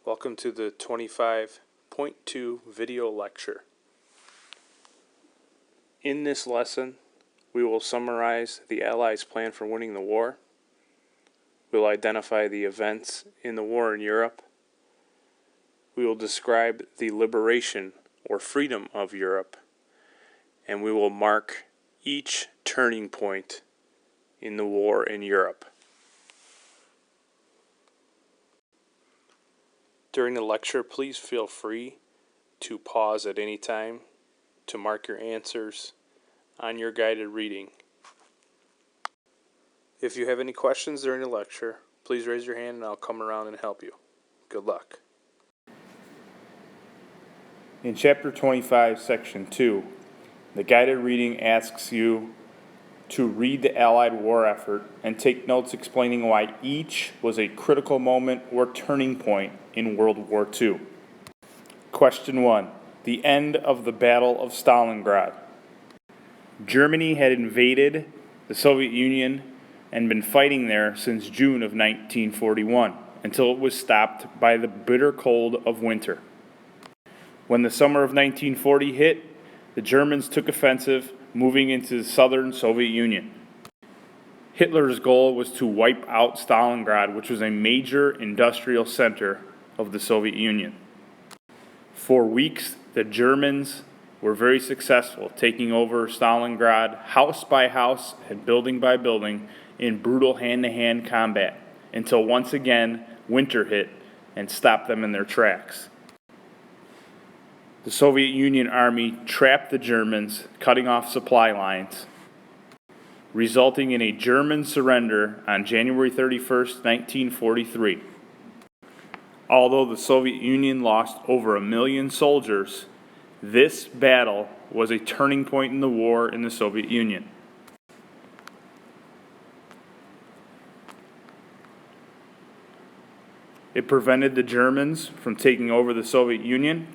Welcome to the 25.2 video lecture. In this lesson, we will summarize the Allies' plan for winning the war. We'll identify the events in the war in Europe. We will describe the liberation or freedom of Europe. And we will mark each turning point in the war in Europe. During the lecture, please feel free to pause at any time to mark your answers on your guided reading. If you have any questions during the lecture, please raise your hand and I'll come around and help you. Good luck. In Chapter 25, Section 2, the guided reading asks you to read the Allied war effort and take notes explaining why each was a critical moment or turning point in World War II. Question 1. The end of the Battle of Stalingrad. Germany had invaded the Soviet Union and been fighting there since June of 1941 until it was stopped by the bitter cold of winter. When the summer of 1940 hit, the Germans took offensive, moving into the southern Soviet Union. Hitler's goal was to wipe out Stalingrad, which was a major industrial center of the Soviet Union. For weeks, the Germans were very successful, taking over Stalingrad house by house and building by building in brutal hand-to-hand combat, until once again winter hit and stopped them in their tracks. The Soviet Union army trapped the Germans, cutting off supply lines, resulting in a German surrender on January 31st, 1943. Although the Soviet Union lost over 1 million soldiers, this battle was a turning point in the war in the Soviet Union. It prevented the Germans from taking over the Soviet Union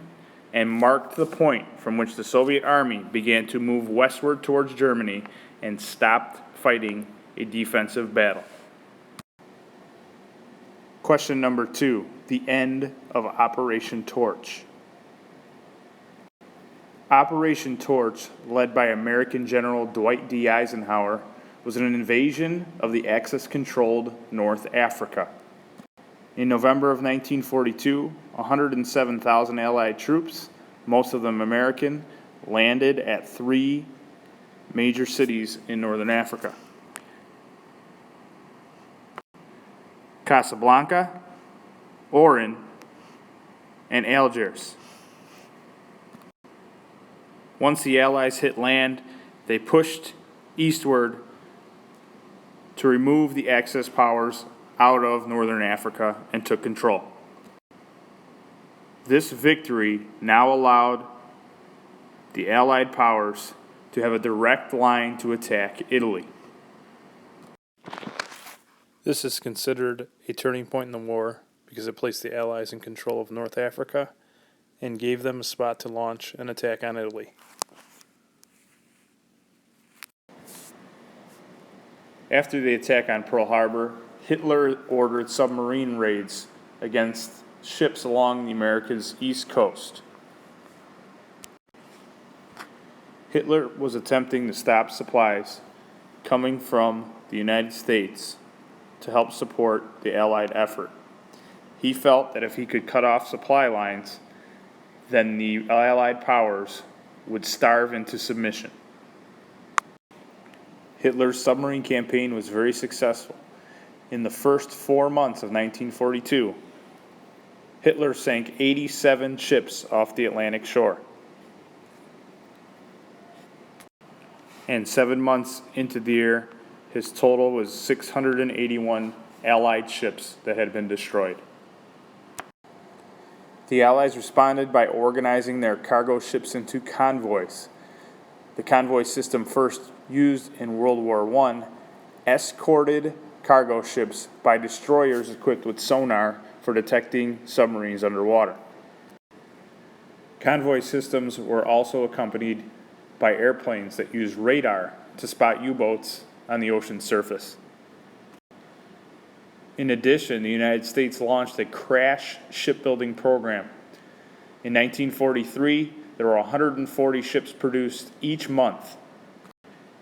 and marked the point from which the Soviet army began to move westward towards Germany and stopped fighting a defensive battle. Question number 2, the end of Operation Torch. Operation Torch, led by American General Dwight D. Eisenhower, was an invasion of the Axis-controlled North Africa. In November of 1942, 107,000 Allied troops, most of them American, landed at 3 major cities in northern Africa: Casablanca, Oran, and Algiers. Once the Allies hit land, they pushed eastward to remove the Axis powers out of northern Africa and took control. This victory now allowed the Allied powers to have a direct line to attack Italy. This is considered a turning point in the war because it placed the Allies in control of North Africa and gave them a spot to launch an attack on Italy. After the attack on Pearl Harbor, Hitler ordered submarine raids against ships along the Americas' east coast. Hitler was attempting to stop supplies coming from the United States to help support the Allied effort. He felt that if he could cut off supply lines, then the Allied powers would starve into submission. Hitler's submarine campaign was very successful. In the first 4 months of 1942, Hitler sank 87 ships off the Atlantic shore. And 7 months into the year, his total was 681 Allied ships that had been destroyed. The Allies responded by organizing their cargo ships into convoys. The convoy system, first used in World War I, escorted cargo ships by destroyers equipped with sonar for detecting submarines underwater. Convoy systems were also accompanied by airplanes that used radar to spot U-boats on the ocean's surface. In addition, the United States launched a crash shipbuilding program. In 1943, there were 140 ships produced each month.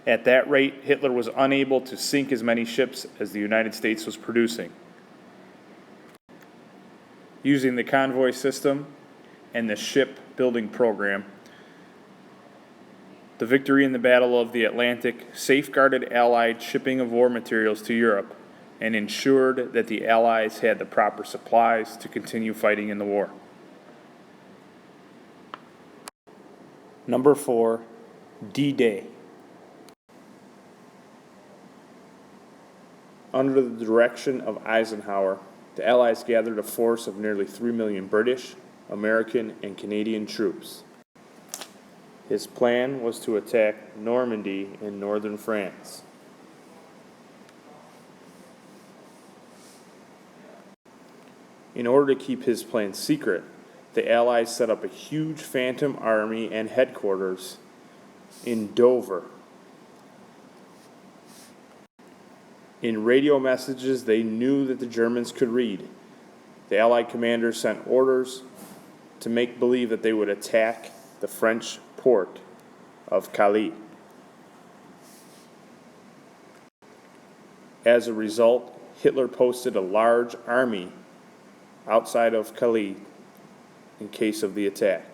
At that rate, Hitler was unable to sink as many ships as the United States was producing. Using the convoy system and the shipbuilding program, the victory in the Battle of the Atlantic safeguarded Allied shipping of war materials to Europe and ensured that the Allies had the proper supplies to continue fighting in the war. Number 4, D-Day. Under the direction of Eisenhower, the Allies gathered a force of nearly 3 million British, American, and Canadian troops. His plan was to attack Normandy in northern France. In order to keep his plan secret, the Allies set up a huge phantom army and headquarters in Dover. In radio messages, they knew that the Germans could read. The Allied commanders sent orders to make believe that they would attack the French port of Calais. As a result, Hitler posted a large army outside of Calais in case of the attack.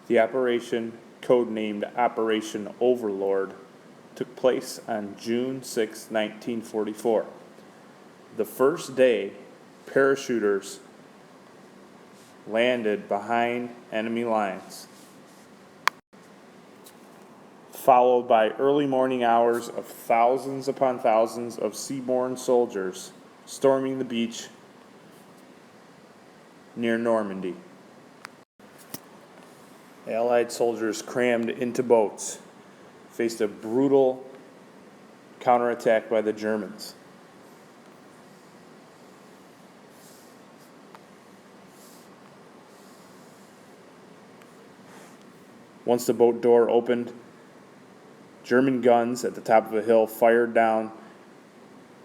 The operation, codenamed Operation Overlord, took place on June 6, 1944. The first day, parachuters landed behind enemy lines, followed by early morning hours of thousands upon thousands of seaborne soldiers storming the beach near Normandy. Allied soldiers crammed into boats faced a brutal counterattack by the Germans. Once the boat door opened, German guns at the top of a hill fired down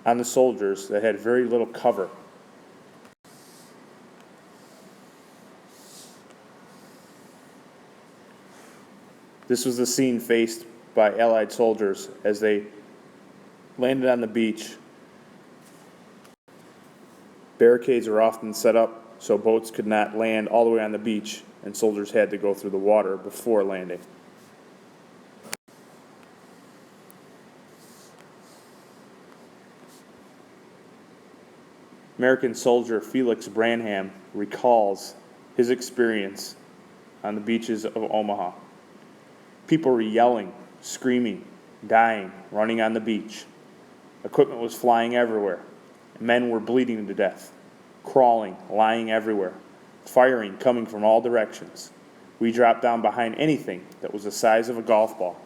on the soldiers that had very little cover. This was the scene faced by Allied soldiers as they landed on the beach. Barricades were often set up so boats could not land all the way on the beach, and soldiers had to go through the water before landing. American soldier Felix Branham recalls his experience on the beaches of Omaha. People were yelling, screaming, dying, running on the beach. Equipment was flying everywhere. Men were bleeding to death, crawling, lying everywhere, firing coming from all directions. We dropped down behind anything that was the size of a golf ball.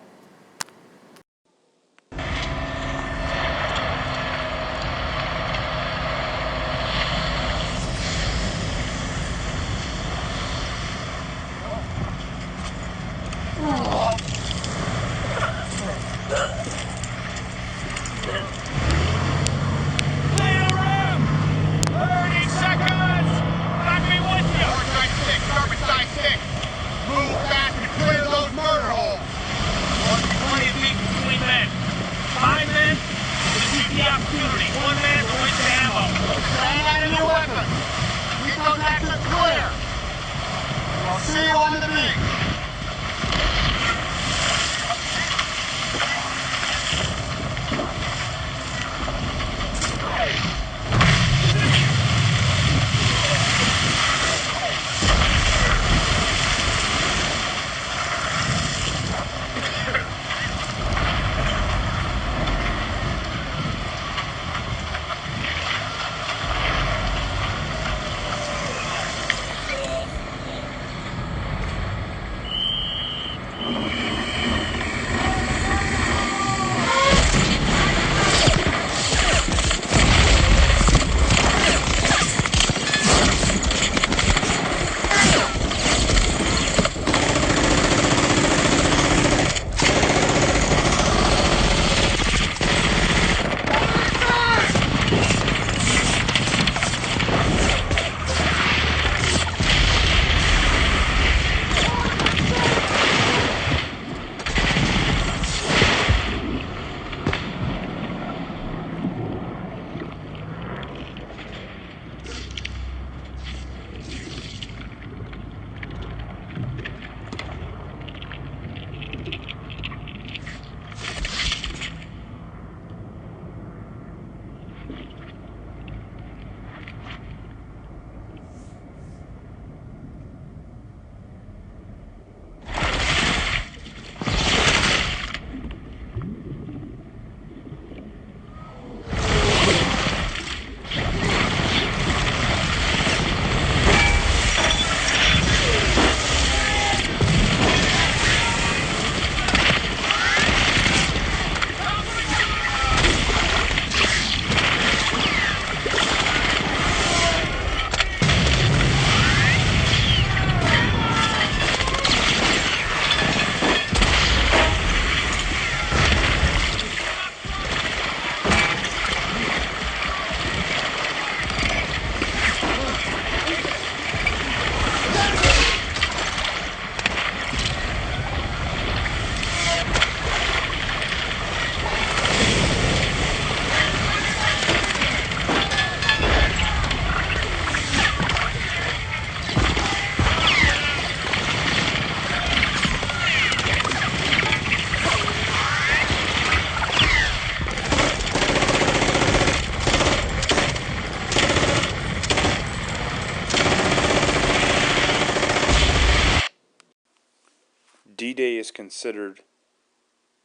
D-Day is considered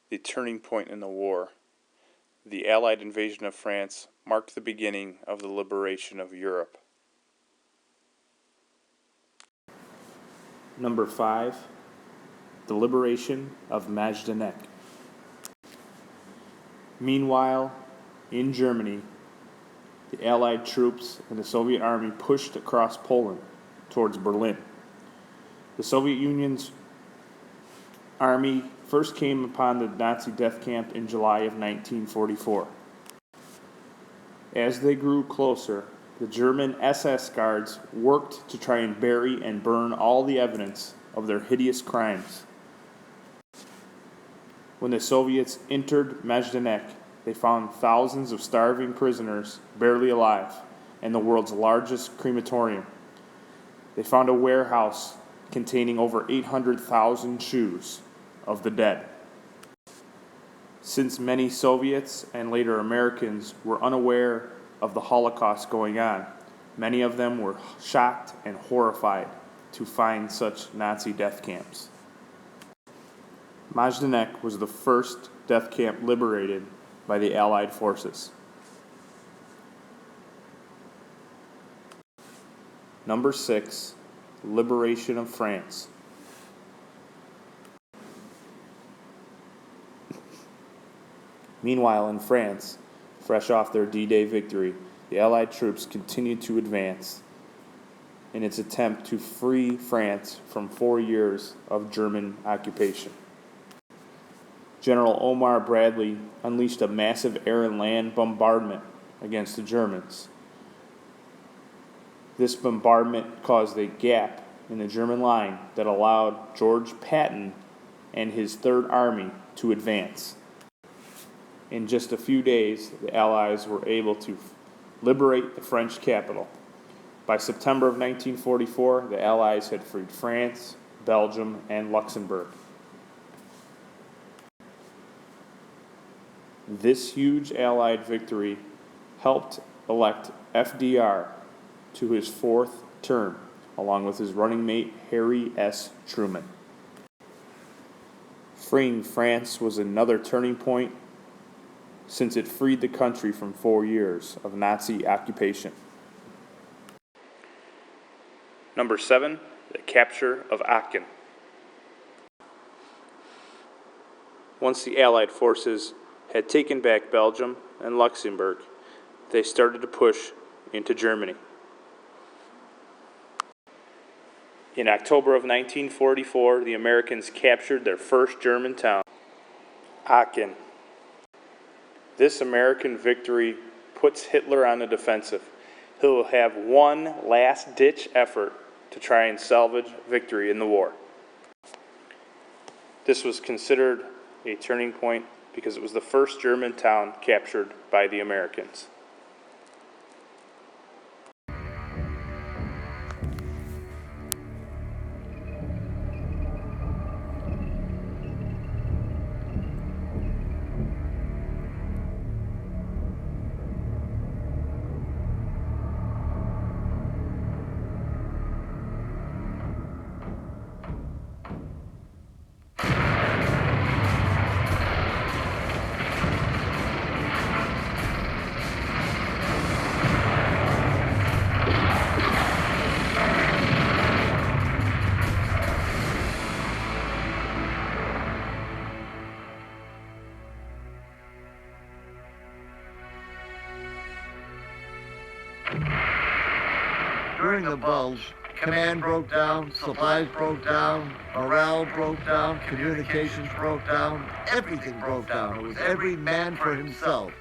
the turning point in the war. The Allied invasion of France marked the beginning of the liberation of Europe. Number 5, the liberation of Majdanek. Meanwhile, in Germany, the Allied troops and the Soviet army pushed across Poland towards Berlin. The Soviet Union's army first came upon the Nazi death camp in July of 1944. As they grew closer, the German SS guards worked to try and bury and burn all the evidence of their hideous crimes. When the Soviets entered Majdanek, they found thousands of starving prisoners barely alive and the world's largest crematorium. They found a warehouse containing over 800,000 shoes of the dead. Since many Soviets and later Americans were unaware of the Holocaust going on, many of them were shocked and horrified to find such Nazi death camps. Majdanek was the first death camp liberated by the Allied forces. Number 6, liberation of France. Meanwhile, in France, fresh off their D-Day victory, the Allied troops continued to advance in its attempt to free France from 4 years of German occupation. General Omar Bradley unleashed a massive air and land bombardment against the Germans. This bombardment caused a gap in the German line that allowed George Patton and his Third Army to advance. In just a few days, the Allies were able to liberate the French capital. By September of 1944, the Allies had freed France, Belgium, and Luxembourg. This huge Allied victory helped elect FDR to his 4th term, along with his running mate Harry S. Truman. Freeing France was another turning point since it freed the country from 4 years of Nazi occupation. Number 7, the capture of Aachen. Once the Allied forces had taken back Belgium and Luxembourg, they started to push into Germany. In October of 1944, the Americans captured their first German town, Aachen. This American victory puts Hitler on the defensive. He will have one last-ditch effort to try and salvage victory in the war. This was considered a turning point because it was the first German town captured by the Americans. During the Bulge, command broke down, supplies broke down, morale broke down, communications broke down, everything broke down. It was every man for himself.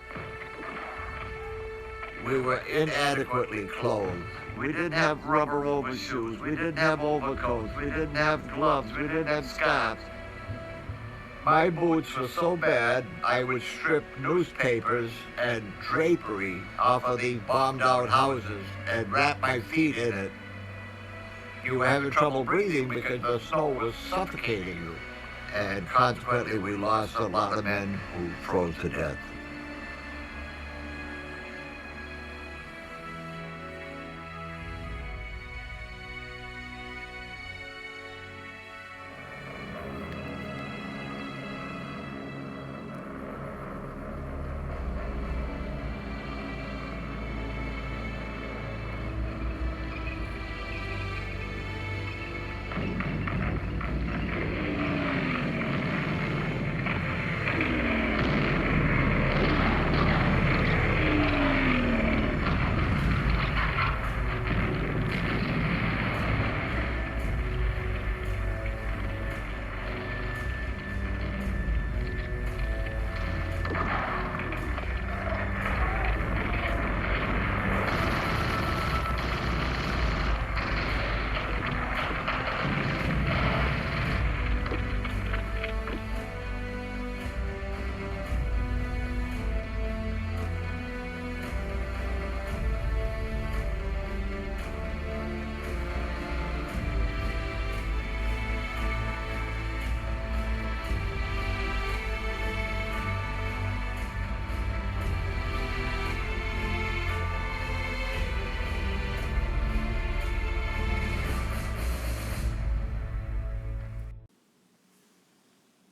We were inadequately clothed. We didn't have rubber overshoes. We didn't have overcoats. We didn't have gloves. We didn't have scarves. My boots were so bad, I would strip newspapers and drapery off of the bombed out houses and wrap my feet in it. You were having trouble breathing because the snow was suffocating you. And consequently, we lost a lot of men who froze to death.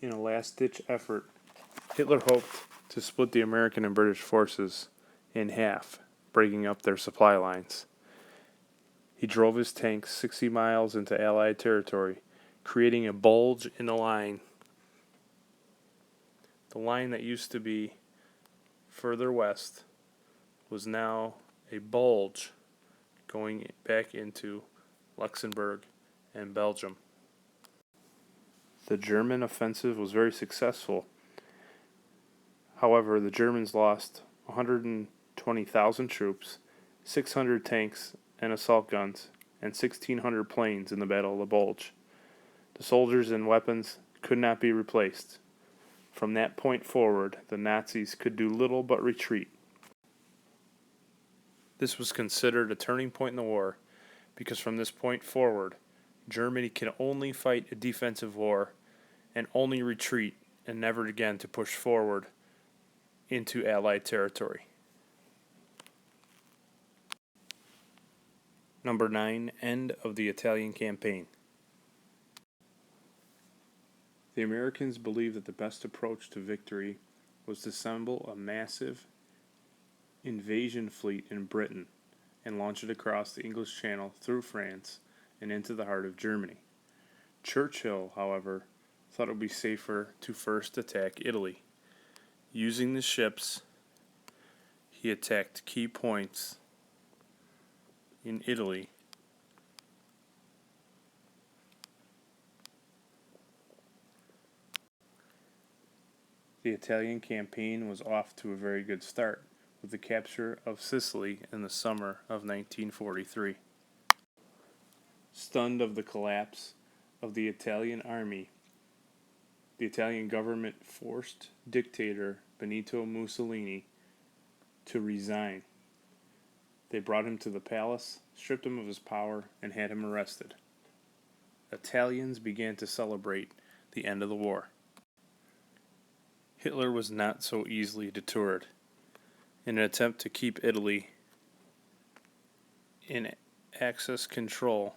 In a last-ditch effort, Hitler hoped to split the American and British forces in half, breaking up their supply lines. He drove his tanks 60 miles into Allied territory, creating a bulge in the line. The line that used to be further west was now a bulge going back into Luxembourg and Belgium. The German offensive was very successful. However, the Germans lost 120,000 troops, 600 tanks and assault guns, and 1,600 planes in the Battle of the Bulge. The soldiers and weapons could not be replaced. From that point forward, the Nazis could do little but retreat. This was considered a turning point in the war, because from this point forward, Germany can only fight a defensive war and only retreat and never again to push forward into Allied territory. Number 9. End of the Italian campaign. The Americans believed that the best approach to victory was to assemble a massive invasion fleet in Britain and launch it across the English Channel through France and into the heart of Germany. Churchill, however, thought it would be safer to first attack Italy. Using the ships, he attacked key points in Italy. The Italian campaign was off to a very good start, with the capture of Sicily in the summer of 1943. Stunned of the collapse of the Italian army, the Italian government forced dictator Benito Mussolini to resign. They brought him to the palace, stripped him of his power, and had him arrested. Italians began to celebrate the end of the war. Hitler was not so easily deterred. In an attempt to keep Italy in Axis control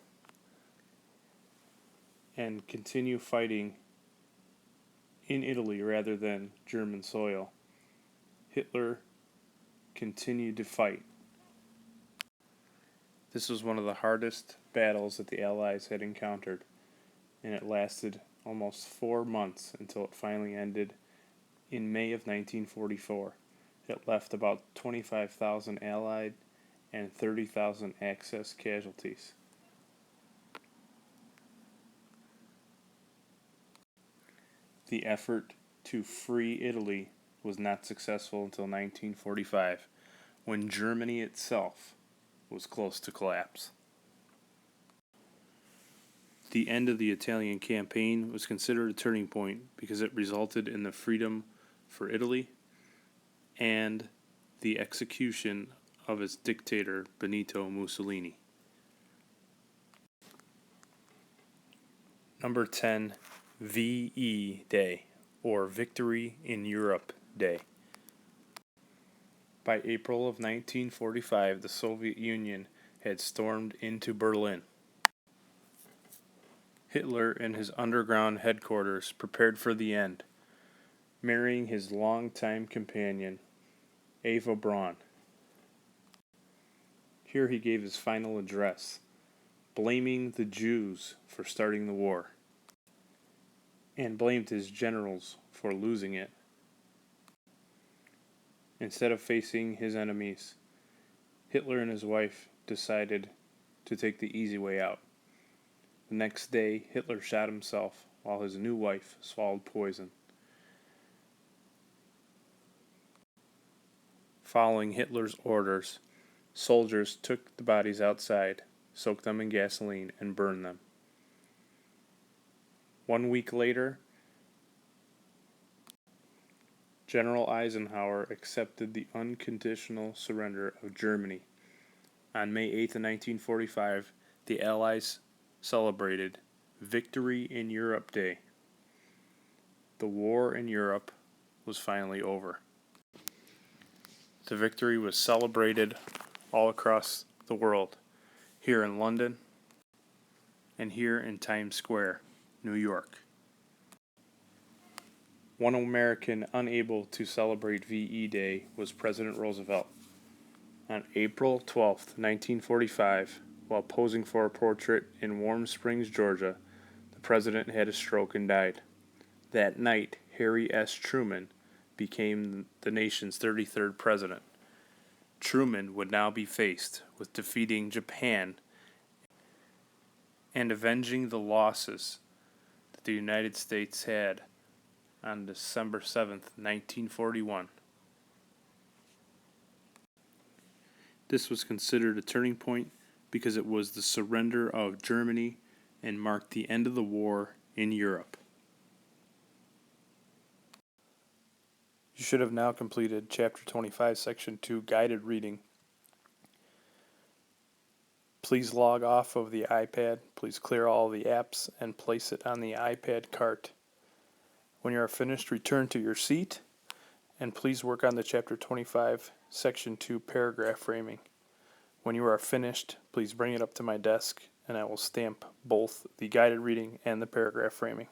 and continue fighting in Italy rather than German soil, Hitler continued to fight. This was one of the hardest battles that the Allies had encountered, and it lasted almost 4 months until it finally ended in May of 1944. It left about 25,000 Allied and 30,000 Axis casualties. The effort to free Italy was not successful until 1945, when Germany itself was close to collapse. The end of the Italian campaign was considered a turning point because it resulted in the freedom for Italy and the execution of its dictator Benito Mussolini. Number 10. VE Day, or Victory in Europe Day. By April of 1945, the Soviet Union had stormed into Berlin. Hitler and his underground headquarters prepared for the end, marrying his longtime companion, Eva Braun. Here he gave his final address, blaming the Jews for starting the war, and blamed his generals for losing it. Instead of facing his enemies, Hitler and his wife decided to take the easy way out. The next day, Hitler shot himself while his new wife swallowed poison. Following Hitler's orders, soldiers took the bodies outside, soaked them in gasoline, and burned them. 1 week later, General Eisenhower accepted the unconditional surrender of Germany. On May 8th, 1945, the Allies celebrated Victory in Europe Day. The war in Europe was finally over. The victory was celebrated all across the world, here in London and here in Times Square, New York. One American unable to celebrate VE Day was President Roosevelt. On April 12, 1945, while posing for a portrait in Warm Springs, Georgia, the president had a stroke and died. That night, Harry S. Truman became the nation's 33rd president. Truman would now be faced with defeating Japan and avenging the losses that the United States had on December 7th, 1941. This was considered a turning point because it was the surrender of Germany and marked the end of the war in Europe. You should have now completed Chapter 25, Section 2, guided reading. Please log off of the iPad. Please clear all the apps and place it on the iPad cart. When you are finished, return to your seat, and please work on the Chapter 25, Section 2, paragraph framing. When you are finished, please bring it up to my desk, and I will stamp both the guided reading and the paragraph framing.